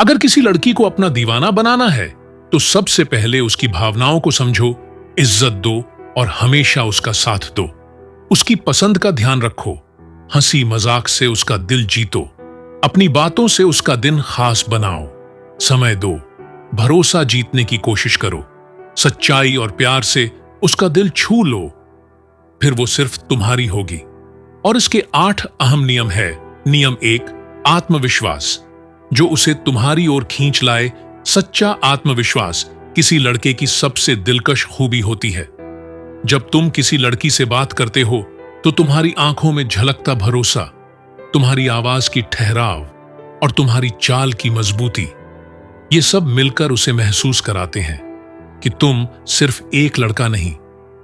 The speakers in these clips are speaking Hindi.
अगर किसी लड़की को अपना दीवाना बनाना है तो सबसे पहले उसकी भावनाओं को समझो, इज्जत दो और हमेशा उसका साथ दो। उसकी पसंद का ध्यान रखो, हंसी मजाक से उसका दिल जीतो, अपनी बातों से उसका दिन खास बनाओ, समय दो, भरोसा जीतने की कोशिश करो, सच्चाई और प्यार से उसका दिल छू लो, फिर वो सिर्फ तुम्हारी होगी। और इसके 8 अहम नियम है। नियम 1, आत्मविश्वास, जो उसे तुम्हारी ओर खींच लाए। सच्चा आत्मविश्वास किसी लड़के की सबसे दिलकश खूबी होती है। जब तुम किसी लड़की से बात करते हो तो तुम्हारी आंखों में झलकता भरोसा, तुम्हारी आवाज की ठहराव और तुम्हारी चाल की मजबूती, ये सब मिलकर उसे महसूस कराते हैं कि तुम सिर्फ एक लड़का नहीं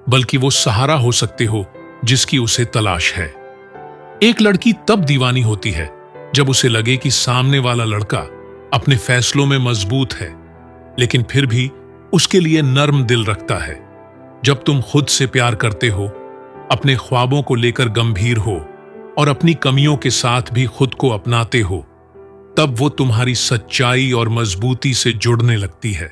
बल्कि वो सहारा हो सकते हो जिसकी उसे तलाश है। एक लड़की तब दीवानी होती है जब उसे लगे कि सामने वाला लड़का अपने फैसलों में मजबूत है लेकिन फिर भी उसके लिए नर्म दिल रखता है। जब तुम खुद से प्यार करते हो, अपने ख्वाबों को लेकर गंभीर हो और अपनी कमियों के साथ भी खुद को अपनाते हो, तब वो तुम्हारी सच्चाई और मजबूती से जुड़ने लगती है।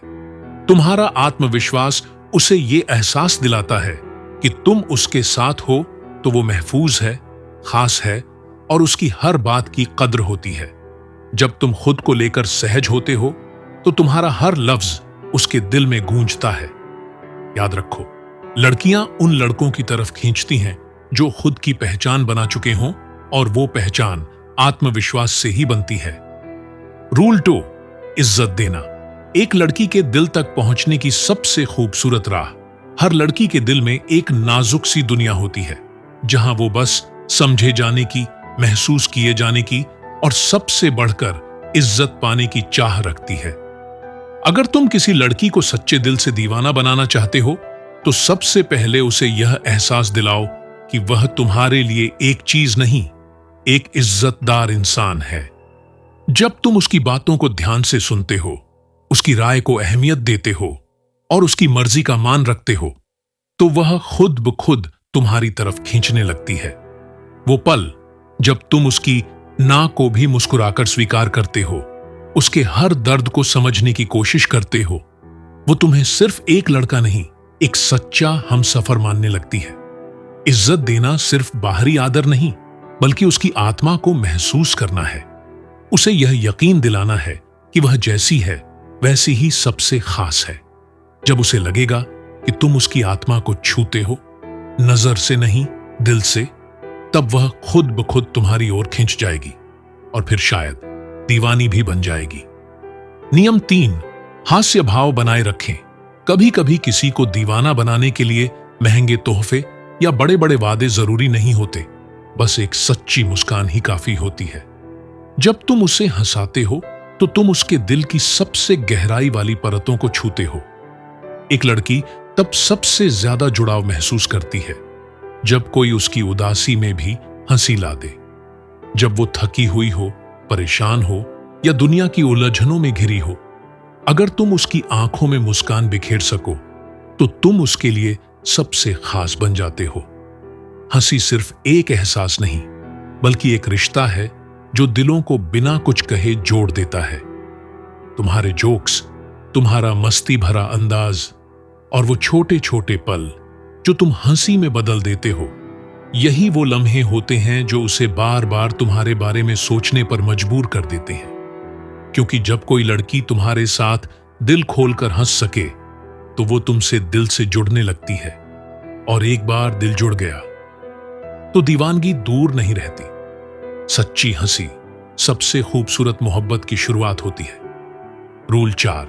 तुम्हारा आत्मविश्वास उसे ये एहसास दिलाता है कि तुम उसके साथ हो तो वो महफूज है, खास है और उसकी हर बात की कद्र होती है। जब तुम खुद को लेकर सहज होते हो तो तुम्हारा हर लफ्ज उसके दिल में गूंजता है। याद रखो, लड़कियां उन लड़कों की तरफ खींचती हैं जो खुद की पहचान बना चुके हों और वो पहचान आत्मविश्वास से ही बनती है। रूल 2, इज्जत देना। एक लड़की के दिल तक पहुंचने की सबसे खूबसूरत राह, हर लड़की के दिल में एक नाजुक सी दुनिया होती है जहां वो बस समझे जाने की, महसूस किए जाने की और सबसे बढ़कर इज्जत पाने की चाह रखती है। अगर तुम किसी लड़की को सच्चे दिल से दीवाना बनाना चाहते हो तो सबसे पहले उसे यह एहसास दिलाओ कि वह तुम्हारे लिए एक चीज नहीं, एक इज्जतदार इंसान है। जब तुम उसकी बातों को ध्यान से सुनते हो, उसकी राय को अहमियत देते हो और उसकी मर्जी का मान रखते हो तो वह खुद ब खुद तुम्हारी तरफ खींचने लगती है। वो पल जब तुम उसकी ना को भी मुस्कुराकर स्वीकार करते हो, उसके हर दर्द को समझने की कोशिश करते हो, वो तुम्हें सिर्फ एक लड़का नहीं, एक सच्चा हमसफर मानने लगती है। इज्जत देना सिर्फ बाहरी आदर नहीं बल्कि उसकी आत्मा को महसूस करना है। उसे यह यकीन दिलाना है कि वह जैसी है वैसी ही सबसे खास है। जब उसे लगेगा कि तुम उसकी आत्मा को छूते हो, नजर से नहीं दिल से, तब वह खुद ब खुद तुम्हारी ओर खिंच जाएगी और फिर शायद दीवानी भी बन जाएगी। नियम 3, हास्य भाव बनाए रखें। कभी कभी किसी को दीवाना बनाने के लिए महंगे तोहफे या बड़े बड़े वादे जरूरी नहीं होते, बस एक सच्ची मुस्कान ही काफी होती है। जब तुम उसे हंसाते हो तो तुम उसके दिल की सबसे गहराई वाली परतों को छूते हो। एक लड़की तब सबसे ज्यादा जुड़ाव महसूस करती है जब कोई उसकी उदासी में भी हंसी ला दे, जब वो थकी हुई हो, परेशान हो या दुनिया की उलझनों में घिरी हो। अगर तुम उसकी आंखों में मुस्कान बिखेर सको तो तुम उसके लिए सबसे खास बन जाते हो। हंसी सिर्फ एक एहसास नहीं बल्कि एक रिश्ता है जो दिलों को बिना कुछ कहे जोड़ देता है। तुम्हारे जोक्स, तुम्हारा मस्ती भरा अंदाज और वो छोटे छोटे पल जो तुम हंसी में बदल देते हो, यही वो लम्हे होते हैं जो उसे बार बार तुम्हारे बारे में सोचने पर मजबूर कर देते हैं। क्योंकि जब कोई लड़की तुम्हारे साथ दिल खोलकर हंस सके तो वो तुमसे दिल से जुड़ने लगती है, और एक बार दिल जुड़ गया तो दीवानगी दूर नहीं रहती। सच्ची हंसी सबसे खूबसूरत मोहब्बत की शुरुआत होती है। रूल 4,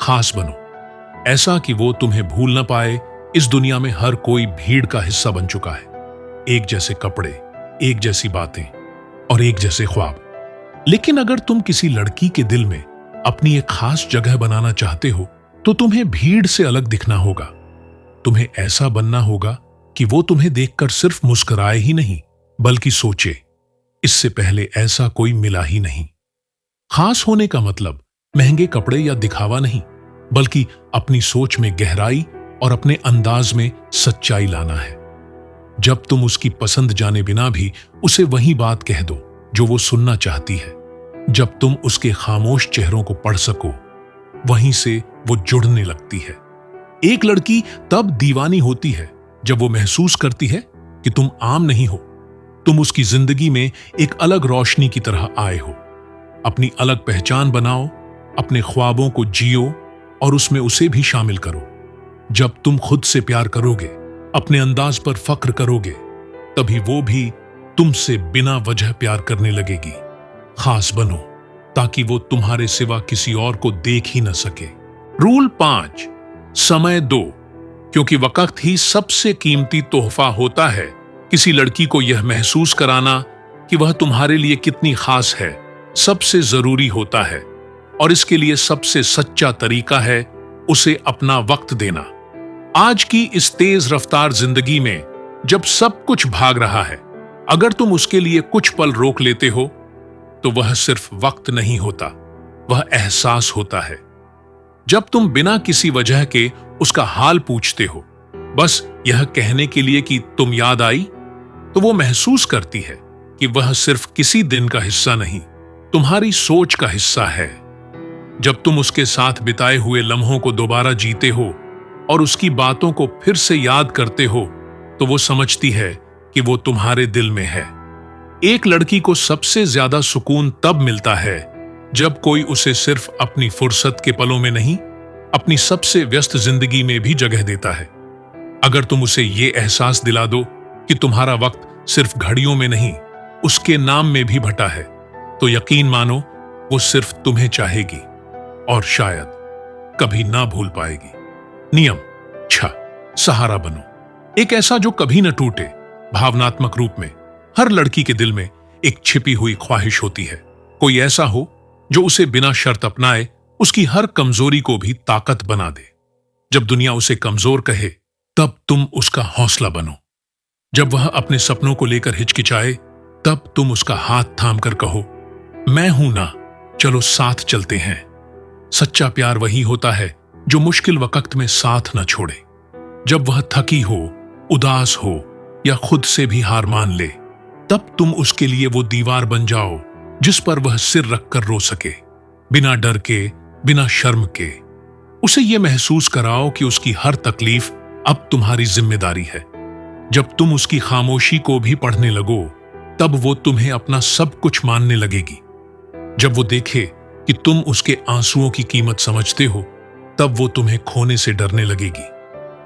खास बनो। ऐसा कि वो तुम्हें भूल ना पाए। इस दुनिया में हर कोई भीड़ का हिस्सा बन चुका है। एक जैसे कपड़े, एक जैसी बातें और एक जैसे ख्वाब। लेकिन अगर तुम किसी लड़की के दिल में अपनी एक खास जगह बनाना चाहते हो तो तुम्हें भीड़ से अलग दिखना होगा। तुम्हें ऐसा बनना होगा कि वो तुम्हें देखकर सिर्फ मुस्कुराए ही नहीं बल्कि सोचे, इससे पहले ऐसा कोई मिला ही नहीं। खास होने का मतलब महंगे कपड़े या दिखावा नहीं बल्कि अपनी सोच में गहराई और अपने अंदाज में सच्चाई लाना है। जब तुम उसकी पसंद जाने बिना भी उसे वही बात कह दो जो वो सुनना चाहती है, जब तुम उसके खामोश चेहरों को पढ़ सको, वहीं से वो जुड़ने लगती है। एक लड़की तब दीवानी होती है जब वो महसूस करती है कि तुम आम नहीं हो, तुम उसकी जिंदगी में एक अलग रोशनी की तरह आए हो। अपनी अलग पहचान बनाओ, अपने ख्वाबों को जियो और उसमें उसे भी शामिल करो। जब तुम खुद से प्यार करोगे, अपने अंदाज पर फख्र करोगे, तभी वो भी तुमसे बिना वजह प्यार करने लगेगी। खास बनो ताकि वो तुम्हारे सिवा किसी और को देख ही न सके। रूल 5, समय दो, क्योंकि वक्त ही सबसे कीमती तोहफा होता है। किसी लड़की को यह महसूस कराना कि वह तुम्हारे लिए कितनी खास है सबसे जरूरी होता है, और इसके लिए सबसे सच्चा तरीका है उसे अपना वक्त देना। आज की इस तेज रफ्तार जिंदगी में जब सब कुछ भाग रहा है, अगर तुम उसके लिए कुछ पल रोक लेते हो तो वह सिर्फ वक्त नहीं होता, वह एहसास होता है। जब तुम बिना किसी वजह के उसका हाल पूछते हो, बस यह कहने के लिए कि तुम याद आई, तो वो महसूस करती है कि वह सिर्फ किसी दिन का हिस्सा नहीं, तुम्हारी सोच का हिस्सा है। जब तुम उसके साथ बिताए हुए लम्हों को दोबारा जीते हो और उसकी बातों को फिर से याद करते हो, तो वो समझती है कि वो तुम्हारे दिल में है। एक लड़की को सबसे ज्यादा सुकून तब मिलता है जब कोई उसे सिर्फ अपनी फुर्सत के पलों में नहीं, अपनी सबसे व्यस्त जिंदगी में भी जगह देता है। अगर तुम उसे ये एहसास दिला दो कि तुम्हारा वक्त सिर्फ घड़ियों में नहीं, उसके नाम में भी भटा है, तो यकीन मानो वो सिर्फ तुम्हें चाहेगी और शायद कभी ना भूल पाएगी। नियम 6, सहारा बनो। एक ऐसा जो कभी न टूटे। भावनात्मक रूप में हर लड़की के दिल में एक छिपी हुई ख्वाहिश होती है, कोई ऐसा हो जो उसे बिना शर्त अपनाए, उसकी हर कमजोरी को भी ताकत बना दे। जब दुनिया उसे कमजोर कहे, तब तुम उसका हौसला बनो। जब वह अपने सपनों को लेकर हिचकिचाए, तब तुम उसका हाथ थाम कर कहो, मैं हूं ना, चलो साथ चलते हैं। सच्चा प्यार वही होता है जो मुश्किल वक्त में साथ न छोड़े। जब वह थकी हो, उदास हो या खुद से भी हार मान ले, तब तुम उसके लिए वो दीवार बन जाओ जिस पर वह सिर रखकर रो सके, बिना डर के, बिना शर्म के। उसे ये महसूस कराओ कि उसकी हर तकलीफ अब तुम्हारी जिम्मेदारी है। जब तुम उसकी खामोशी को भी पढ़ने लगो, तब वो तुम्हें अपना सब कुछ मानने लगेगी। जब वो देखे कि तुम उसके आंसुओं की कीमत समझते हो, तब वो तुम्हें खोने से डरने लगेगी।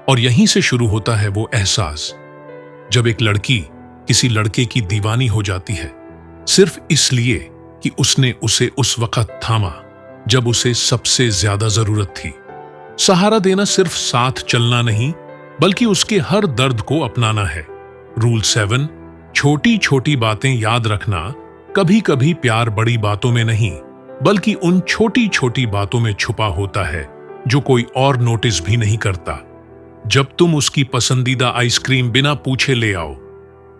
और यहीं से शुरू होता है वो एहसास, जब एक लड़की किसी लड़के की दीवानी हो जाती है, सिर्फ इसलिए कि उसने उसे उस वक्त थामा जब उसे सबसे ज्यादा जरूरत थी। सहारा देना सिर्फ साथ चलना नहीं, बल्कि उसके हर दर्द को अपनाना है। रूल 7, छोटी छोटी बातें याद रखना। कभी कभी प्यार बड़ी बातों में नहीं, बल्कि उन छोटी छोटी बातों में छुपा होता है जो कोई और नोटिस भी नहीं करता। जब तुम उसकी पसंदीदा आइसक्रीम बिना पूछे ले आओ,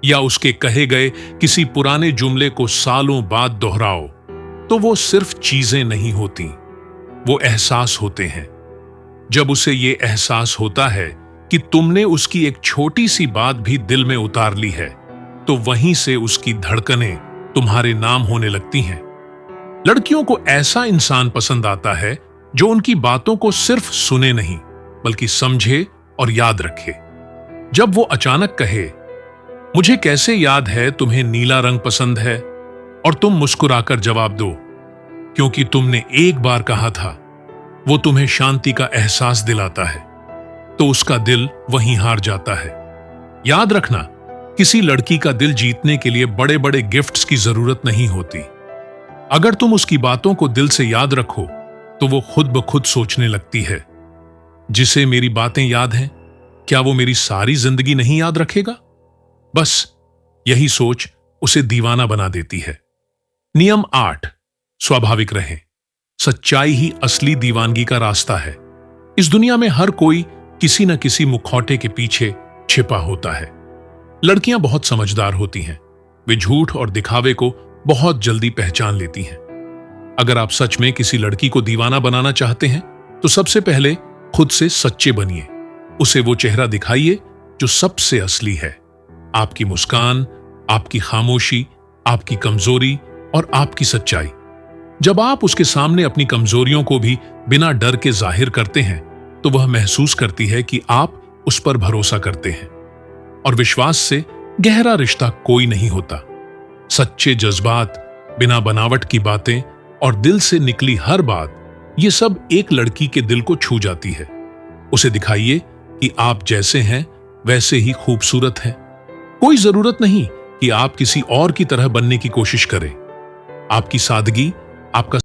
या उसके कहे गए किसी पुराने जुमले को सालों बाद दोहराओ, तो वो सिर्फ चीजें नहीं होती, वो एहसास होते हैं। जब उसे ये एहसास होता है कि तुमने उसकी एक छोटी सी बात भी दिल में उतार ली है, तो वहीं से उसकी धड़कनें तुम्हारे नाम होने लगती हैं। लड़कियों को ऐसा इंसान पसंद आता है जो उनकी बातों को सिर्फ सुने नहीं, बल्कि समझे और याद रखे। जब वो अचानक कहे, मुझे कैसे याद है तुम्हें नीला रंग पसंद है, और तुम मुस्कुराकर जवाब दो, क्योंकि तुमने एक बार कहा था, वो तुम्हें शांति का एहसास दिलाता है, तो उसका दिल वहीं हार जाता है। याद रखना, किसी लड़की का दिल जीतने के लिए बड़े बड़े गिफ्ट्स की जरूरत नहीं होती। अगर तुम उसकी बातों को दिल से याद रखो, तो वो खुद ब खुद सोचने लगती है, जिसे मेरी बातें याद हैं, क्या वो मेरी सारी जिंदगी नहीं याद रखेगा? बस यही सोच उसे दीवाना बना देती है। नियम 8, स्वाभाविक रहें। सच्चाई ही असली दीवानगी का रास्ता है। इस दुनिया में हर कोई किसी न किसी मुखौटे के पीछे छिपा होता है। लड़कियां बहुत समझदार होती हैं, वे झूठ और दिखावे को बहुत जल्दी पहचान लेती हैं। अगर आप सच में किसी लड़की को दीवाना बनाना चाहते हैं, तो सबसे पहले खुद से सच्चे बनिए। उसे वो चेहरा दिखाइए जो सबसे असली है। आपकी मुस्कान, आपकी खामोशी, आपकी कमजोरी और आपकी सच्चाई। जब आप उसके सामने अपनी कमजोरियों को भी बिना डर के जाहिर करते हैं, तो वह महसूस करती है कि आप उस पर भरोसा करते हैं। और विश्वास से गहरा रिश्ता कोई नहीं होता। सच्चे जज्बात, बिना बनावट की बातें और दिल से निकली हर बात, ये सब एक लड़की के दिल को छू जाती है। उसे दिखाइए कि आप जैसे हैं वैसे ही खूबसूरत हैं। कोई जरूरत नहीं कि आप किसी और की तरह बनने की कोशिश करें। आपकी सादगी, आपका